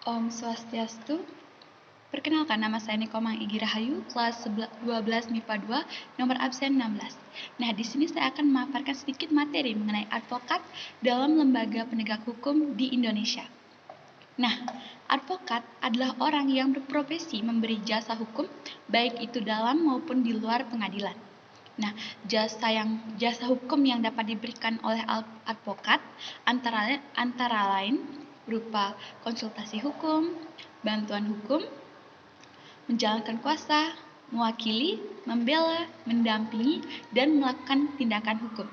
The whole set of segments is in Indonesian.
Om Swastiastu. Perkenalkan, nama saya Niko Mang Igi Rahayu, kelas 12 MIPA 2, nomor absen 16. Nah, di sini saya akan memaparkan sedikit materi mengenai advokat dalam lembaga penegak hukum di Indonesia. Nah, advokat adalah orang yang berprofesi memberi jasa hukum, baik itu dalam maupun di luar pengadilan. Nah, jasa hukum yang dapat diberikan oleh advokat antara lain berupa konsultasi hukum, bantuan hukum, menjalankan kuasa, mewakili, membela, mendampingi, dan melakukan tindakan hukum.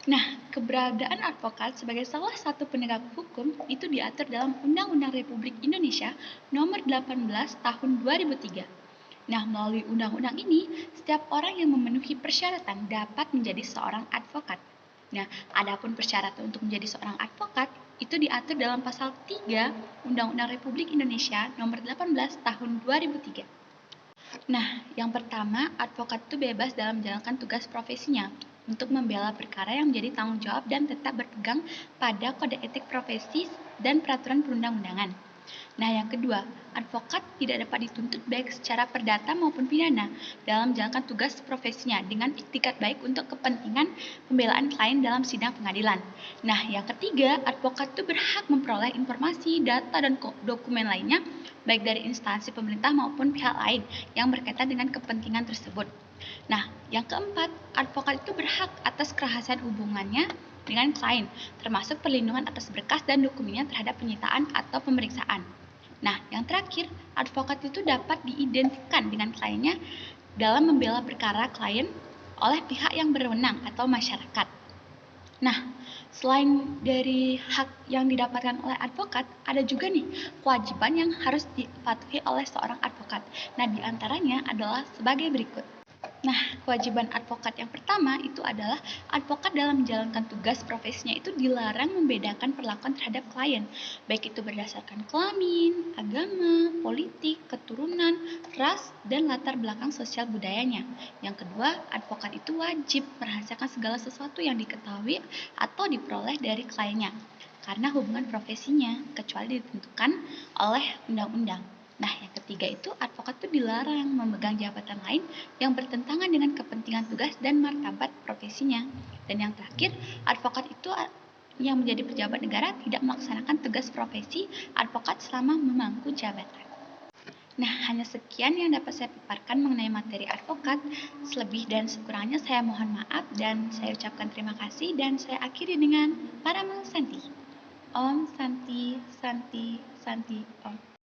Nah, keberadaan advokat sebagai salah satu penegak hukum itu diatur dalam Undang-Undang Republik Indonesia Nomor 18 Tahun 2003. Nah, melalui undang-undang ini, setiap orang yang memenuhi persyaratan dapat menjadi seorang advokat. Nah, adapun persyaratan untuk menjadi seorang advokat itu diatur dalam pasal 3 Undang-Undang Republik Indonesia Nomor 18 Tahun 2003. Nah, yang pertama, advokat itu bebas dalam menjalankan tugas profesinya untuk membela perkara yang menjadi tanggung jawab dan tetap berpegang pada kode etik profesi dan peraturan perundang-undangan. Nah, yang kedua, advokat tidak dapat dituntut baik secara perdata maupun pidana dalam menjalankan tugas profesinya dengan itikat baik untuk kepentingan pembelaan klien dalam sidang pengadilan. Nah, yang ketiga, advokat itu berhak memperoleh informasi, data, dan dokumen lainnya baik dari instansi pemerintah maupun pihak lain yang berkaitan dengan kepentingan tersebut. Nah, yang keempat, advokat itu berhak atas kerahasiaan hubungannya dengan klien, termasuk perlindungan atas berkas dan dokumennya terhadap penyitaan atau pemeriksaan. Nah, yang terakhir, advokat itu dapat diidentikan dengan kliennya dalam membela perkara klien oleh pihak yang berwenang atau masyarakat. Nah, selain dari hak yang didapatkan oleh advokat, ada juga nih kewajiban yang harus dipatuhi oleh seorang advokat. Nah, diantaranya adalah sebagai berikut. Nah, kewajiban advokat yang pertama itu adalah advokat dalam menjalankan tugas profesinya itu dilarang membedakan perlakuan terhadap klien, baik itu berdasarkan kelamin, agama, politik, keturunan, ras, dan latar belakang sosial budayanya. Yang kedua, advokat itu wajib merahasiakan segala sesuatu yang diketahui atau diperoleh dari kliennya, karena hubungan profesinya, kecuali ditentukan oleh undang-undang. Nah, yang ketiga itu advokat itu dilarang memegang jabatan lain yang bertentangan dengan kepentingan tugas dan martabat profesinya. Dan yang terakhir, advokat itu yang menjadi pejabat negara tidak melaksanakan tugas profesi advokat selama memangku jabatan. Nah, hanya sekian yang dapat saya paparkan mengenai materi advokat. Selebih dan sekurangnya saya mohon maaf dan saya ucapkan terima kasih dan saya akhiri dengan Paramang Santi. Om Santi, Santi, Santi, Om.